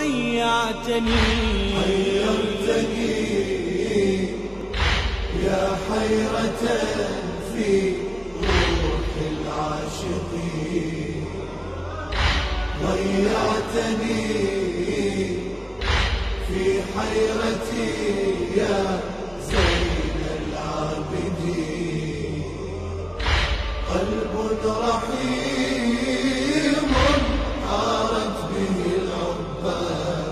ضيعتني حيرتني يا حيرة في روح العاشقين ضيعتني في حيرتي يا زين العابدين قلب رحيم حارت به العباد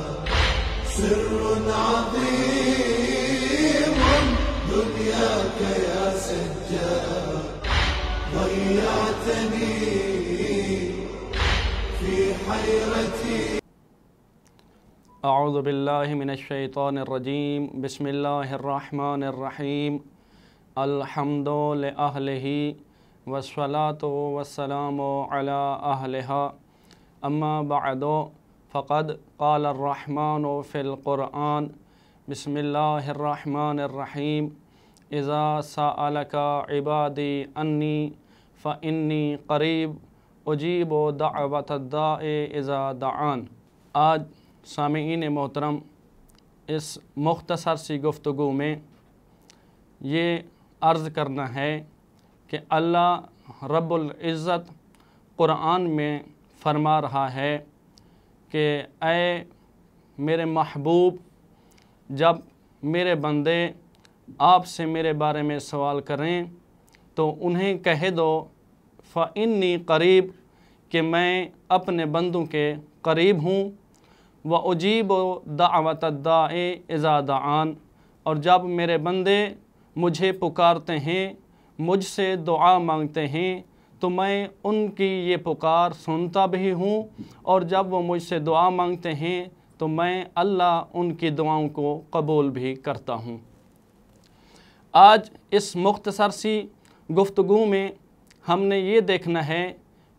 سر عظيم دنياك يا سجاد ضيعتني في حيرتي. اعوذ باللہ من الشیطان الرجیم بسم اللہ الرحمن الرحیم الحمد لأہلہ والصلاة والسلام علی اہلہا اما بعد فقد قال الرحمن فی القرآن بسم اللہ الرحمن الرحیم اذا سألک عبادی انی فانی قریب اجیب دعوت الداع اذا دعان۔ آج سامعین محترم اس مختصر سی گفتگو میں یہ عرض کرنا ہے کہ اللہ رب العزت قرآن میں فرما رہا ہے کہ اے میرے محبوب، جب میرے بندے آپ سے میرے بارے میں سوال کریں تو انہیں کہہ دو فإنی قریب، کہ میں اپنے بندوں کے قریب ہوں، وَأُجِيبُ دَعْوَةَ الدَّاعِ إِذَا دَعَانِ، اور جب میرے بندے مجھے پکارتے ہیں، مجھ سے دعا مانگتے ہیں تو میں ان کی یہ پکار سنتا بھی ہوں، اور جب وہ مجھ سے دعا مانگتے ہیں تو میں اللہ ان کی دعاؤں کو قبول بھی کرتا ہوں۔ آج اس مختصر سی گفتگو میں ہم نے یہ دیکھنا ہے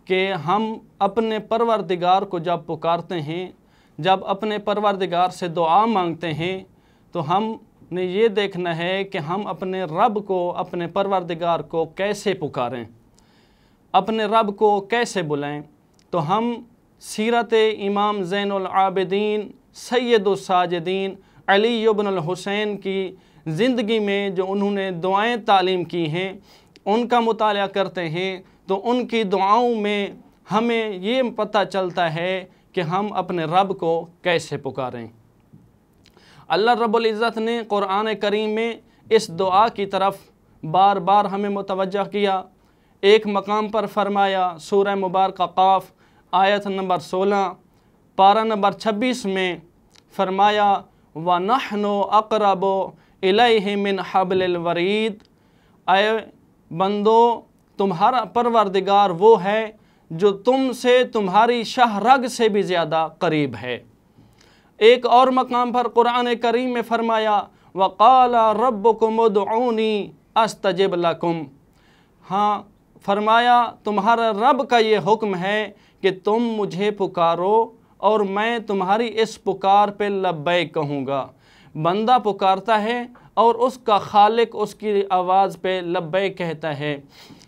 کہ ہم اپنے پروردگار کو جب پکارتے ہیں، جب اپنے پروردگار سے دعا مانگتے ہیں تو ہم نے یہ دیکھنا ہے کہ ہم اپنے رب کو، اپنے پروردگار کو کیسے پکاریں، اپنے رب کو کیسے بلائیں۔ تو ہم سیرت امام زین العابدین سید الساجدین علی بن الحسین کی زندگی میں جو انہوں نے دعائیں تعلیم کی ہیں ان کا مطالعہ کرتے ہیں تو ان کی دعاؤں میں ہمیں یہ پتہ چلتا ہے کہ ہم اپنے رب کو کیسے پکاریں۔ اللہ رب العزت نے قرآن کریم میں اس دعا کی طرف بار بار ہمیں متوجہ کیا۔ ایک مقام پر فرمایا سورہ مبارکہ قاف آیت نمبر 16 پارہ نمبر 26 میں فرمایا وَنَحْنُ أَقْرَبُ إِلَيْهِ مِنْ حَبْلِ الْوَرِيدِ، اے بندو تمہارا پروردگار وہ ہے جو تم سے تمہاری شاہ رگ سے بھی زیادہ قریب ہے۔ ایک اور مقام پر قرآن کریم میں فرمایا وَقَالَ رَبُّكُمُ ادْعُونِي أَسْتَجِبْ لَكُمْ، ہاں فرمایا تمہارا رب کا یہ حکم ہے کہ تم مجھے پکارو اور میں تمہاری اس پکار پہ لبیک کہوں گا۔ بندہ پکارتا ہے اور اس کا خالق اس کی آواز پہ لبیک کہتا ہے۔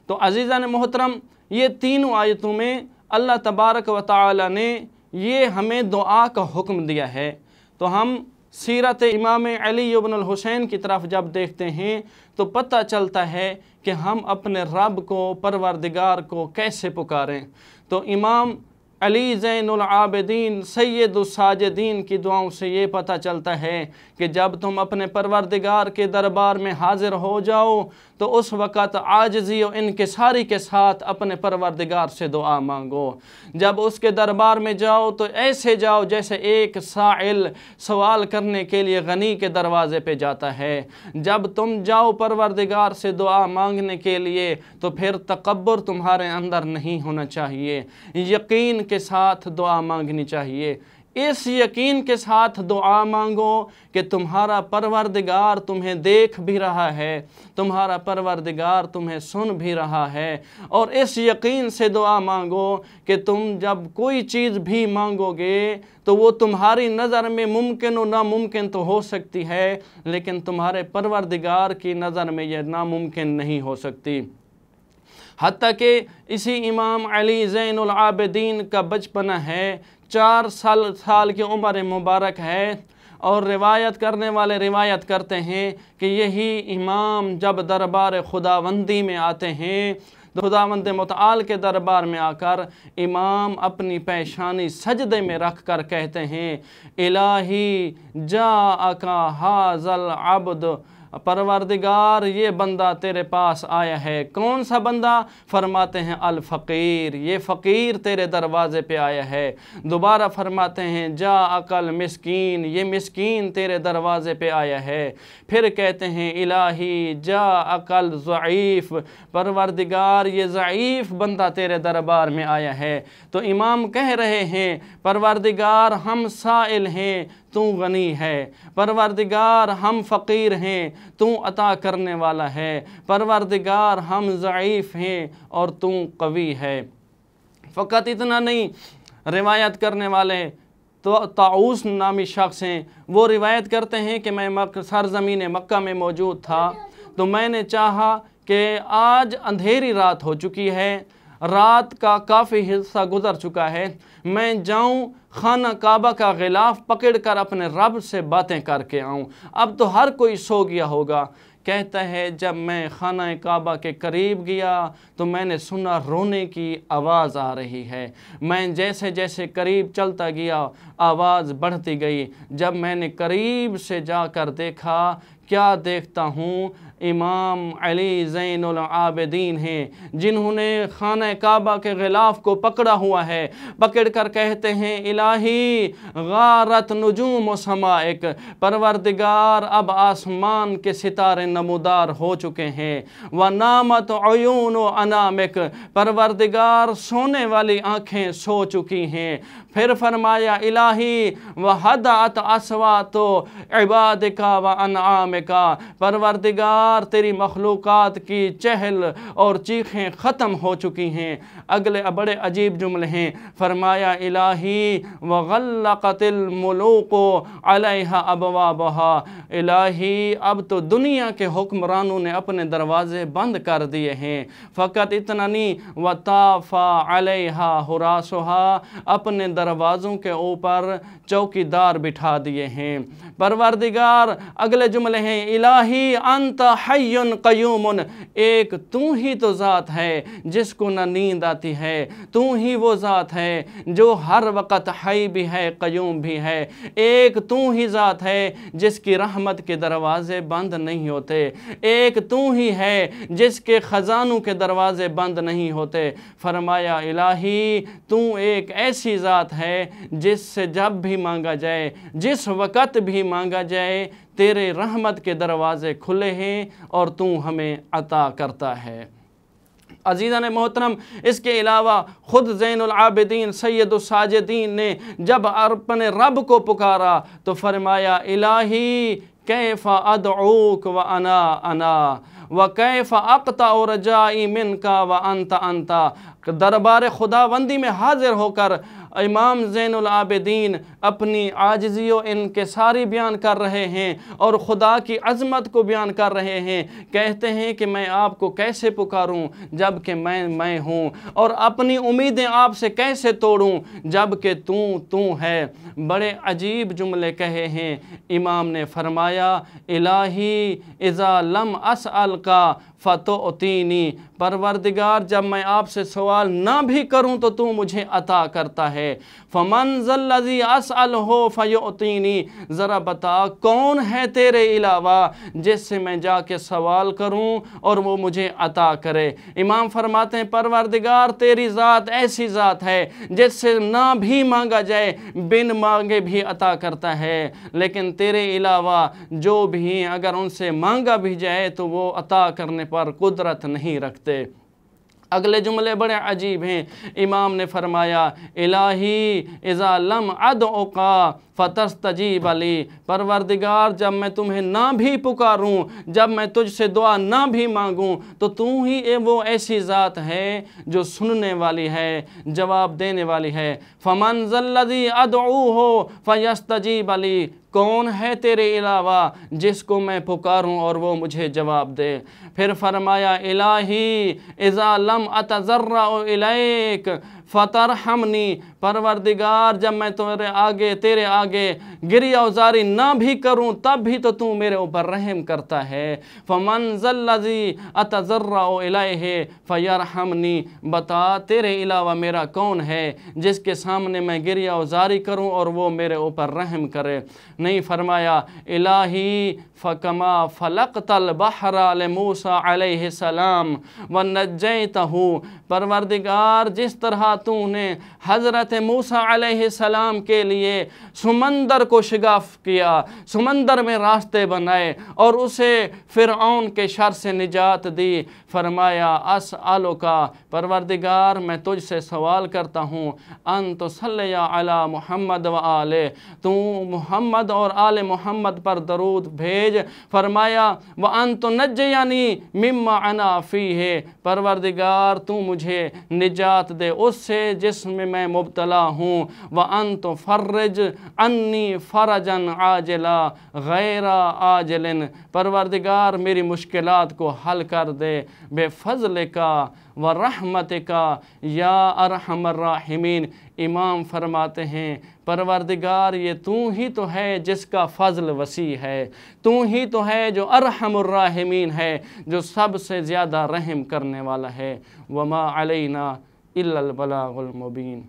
تو عزیزان محترم، یہ تینوں آیتوں میں اللہ تبارک و تعالی نے یہ ہمیں دعا کا حکم دیا ہے۔ تو ہم سیرت امام علی بن الحسین کی طرف جب دیکھتے ہیں تو پتہ چلتا ہے کہ ہم اپنے رب کو، پروردگار کو کیسے پکاریں۔ تو امام علی زین العابدین سید الساجدین کی دعاؤں سے یہ پتہ چلتا ہے کہ جب تم اپنے پروردگار کے دربار میں حاضر ہو جاؤ تو اس وقت عاجزی و انکساری کے ساتھ اپنے پروردگار سے دعا مانگو۔ جب اس کے دربار میں جاؤ تو ایسے جاؤ جیسے ایک سائل سوال کرنے کے لیے غنی کے دروازے پہ جاتا ہے۔ جب تم جاؤ پروردگار سے دعا مانگنے کے لیے تو پھر تکبر تمہارے اندر نہیں ہونا چاہیے، یقین کے ساتھ دعا مانگنی چاہیے۔ اس یقین کے ساتھ دعا مانگو کہ تمہارا پروردگار تمہیں دیکھ بھی رہا ہے، تمہارا پروردگار تمہیں سن بھی رہا ہے، اور اس یقین سے دعا مانگو کہ تم جب کوئی چیز بھی مانگو گے تو وہ تمہاری نظر میں ممکن و ناممکن تو ہو سکتی ہے، لیکن تمہارے پروردگار کی نظر میں یہ ناممکن نہیں ہو سکتی۔ حتیٰ کہ اسی امام علی زین العابدین کا بچپنا ہے، 4 साल की उम्र मुबारक है। और रिवायत करने वाले रिवायत करते हैं कि यही इमाम जब दरबार खुदावंदी में आते हैं तो खुदावंद मुतआल के दरबार में आकर इमाम अपनी पेशानी सजदे में रख कर कहते हैं, इलाही जाअका हाज़ल अब्द, परवरदिगार ये बंदा तेरे पास आया है। कौन सा बंदा? फरमाते हैं अल फ़कीर, ये फ़कीर तेरे दरवाज़े पे आया है। दोबारा फरमाते हैं जा अकल मिस्कीन, ये मिस्कीन तेरे दरवाज़े पे आया है। फिर कहते हैं इलाही जा अकल ज़ईफ़, परवरदिगार ये ज़ईफ़ बंदा तेरे दरबार में आया है। तो इमाम कह रहे हैं परवरदिगार हम साइल हैं, तू गनी है। परवरदिगार हम फ़कीर हैं, तू अता करने वाला है। परवरदिगार हम ज़ईफ़ हैं और तू कवी है। फ़कत इतना नहीं, रिवायत करने वाले तो ताऊस नामी शख्स हैं, वो रिवायत करते हैं कि मैं सरज़मीन मक्का में मौजूद था तो मैंने चाहा कि आज अंधेरी रात हो चुकी है, रात का काफ़ी हिस्सा गुज़र चुका है, मैं जाऊं खाना काबा का गिलाफ पकड़ कर अपने रब से बातें करके आऊं। अब तो हर कोई सो गया होगा। कहता है जब मैं खाना काबा के करीब गया तो मैंने सुना रोने की आवाज़ आ रही है। मैं जैसे जैसे करीब चलता गया आवाज़ बढ़ती गई। जब मैंने करीब से जाकर देखा, क्या देखता हूँ, इमाम अली ज़ैनुल आबिदीन हैं जिन्होंने खाना काबा के गिलाफ को पकड़ा हुआ है। पकड़ कर कहते हैं इलाही गारत नुजूम समाइक, परवरदिगार अब आसमान के सितारे नमूदार हो चुके हैं। व नामत अयून अनामिक, परवरदिगार सोने वाली आँखें सो चुकी हैं। फिर फरमाया इलाही व हदात अस्वातो इबादिका व अनआमिका, परवरदिगार तेरी मखलूक़ात की चहल और चीखें ख़त्म हो चुकी हैं। अगले बड़े अजीब जुमले हैं। फरमाया इलाही व गल्लक़तिल मुलूक़ु अलैहा अबवाबहा, इलाही अब तो दुनिया के हुक्मरानों ने अपने दरवाज़े बंद कर दिए हैं। फ़कत इतना नहीं, व ताफ़ा अलैहा हुरासुहा, अपने दरवाज़ों के ऊपर चौकीदार बिठा दिए हैं। परवरदिगार अगले जुमले हैं इलाही अंत हय्युन क़य्यूमुन, एक तू ही तो ज़ात है जिसको न नींद आती है, तू ही वो ज़ात है जो हर वक़्त हई भी है क़य्यूम भी है। एक तू ही ज़ात है जिसकी रहमत के दरवाज़े बंद नहीं होते। एक तू ही है जिसके ख़ज़ानों के दरवाज़े बंद नहीं होते। फरमाया इलाही तू एक ऐसी ज़ात है जिससे जब भी मांगा जाए, जिस वक़्त भी मांगा जाए, तेरे रहमत के दरवाज़े खुले हैं और तू हमें अता करता है। अज़ीज़ान मोहतरम, इसके अलावा ख़ुद ज़ैनुल आबिदीन सैयदुस साजिदीन ने जब अपने रब को पुकारा तो फरमाया इलाही कैफ़ा अदऊक व अना व कैफ़ा अक़ता रजाई मिनका व अंता। दरबार खुदावंदी में हाजिर होकर इमाम ज़ैनुल आबिदीन अपनी आजिज़ी व इनकिसारी बयान कर रहे हैं और ख़ुदा की अज़मत को बयान कर रहे हैं। कहते हैं कि मैं आपको कैसे पुकारूं जब कि मैं हूँ, और अपनी उम्मीदें आपसे कैसे तोड़ूं जब कि तू है। बड़े अजीब जुमले कहे हैं। इमाम ने फरमाया इलाही इज़ा लम असअल का फ़तुअतीनी, परवरदिगार जब मैं आपसे सवाल ना भी करूं तो तू मुझे अता करता है। फ़मन ज़ल्लज़ी असअलहु फ़युअतीनी, ज़रा बता कौन है तेरे अलावा जिससे मैं जाके सवाल करूं और वो मुझे अता करे। इमाम फरमाते हैं परवरदिगार तेरी ज़ात ऐसी ज़ात है जिससे ना भी मांगा जाए, बिन मांगे भी अता करता है, लेकिन तेरे अलावा जो भी अगर उनसे मांगा भी जाए तो वो अता करने पर कुदरत नहीं रखते। अगले जुमले बड़े अजीब हैं। इमाम ने फरमाया इलाही इज़ा लम अदउका फ़तस्तजीब अली, परवरदिगार जब मैं तुम्हें ना भी पुकारूं, जब मैं तुझसे दुआ ना भी मांगूं तो तू ही वो ऐसी ज़ात है जो सुनने वाली है, जवाब देने वाली है। फ़मन ज़ल्लज़ी अदऊहु फ़यस्तजीब अली, कौन है तेरे अलावा जिसको मैं पुकारूं और वो मुझे जवाब दे। फिर फरमाया इलाही इज़ा लम अतज़र्रअ इलैक फ़तरहमनी, परवरदिगार जब मैं तेरे आगे गिरिया उजारी ना भी करूं तब भी तो तू मेरे ऊपर रहम करता है। फ़मन ज़ल्लज़ी अतज़र्रउ इलैहि फ़यरहमनी, बता तेरे अलावा मेरा कौन है जिसके सामने मैं गिरिया उजारी करूं और वो मेरे ऊपर रहम करे। नहीं फरमाया इलाही फ़कमा फ़लक़तल बहरा लिमूसा अलैहिस्सलाम व नज्जैतहू, परवरदिगार जिस तरह तूने हज़रत मूसा अलैहिस्सलाम के लिए समंदर को शिगाफ किया, समंदर में रास्ते बनाए और उसे फ़िरऔन के शर से निजात दी, फरमाया अस्अलुका, परवरदिगार मैं तुझसे सवाल करता हूँ, अन तुसल्ली अला मुहम्मद व आले, तू मुहम्मद और आले मुहम्मद पर दरूद भेज। फरमाया व अन तुनज्जियनी मिम्मा अना फ़ीहे, परवरदिगार तू मुझे निजात दे उससे जिसमें मैं मुब्तला हूँ। व अन तुफ़र्रिज अन्नी फ़रजन आजिला गैरा आजिलिन, परवरदिगार मेरी मुश्किलात को हल कर दे बेफ़ज़लिका व रहमतिका या अरहमर राहिमीन। इमाम फरमाते हैं परवरदिगार ये तू ही तो है जिसका फ़ज़ल वसी है, तू ही तो है जो अरहमुर राहिमीन है, जो सबसे ज़्यादा रहम करने वाला है। वमा अलैना इल्लल बलागुल मुबीन।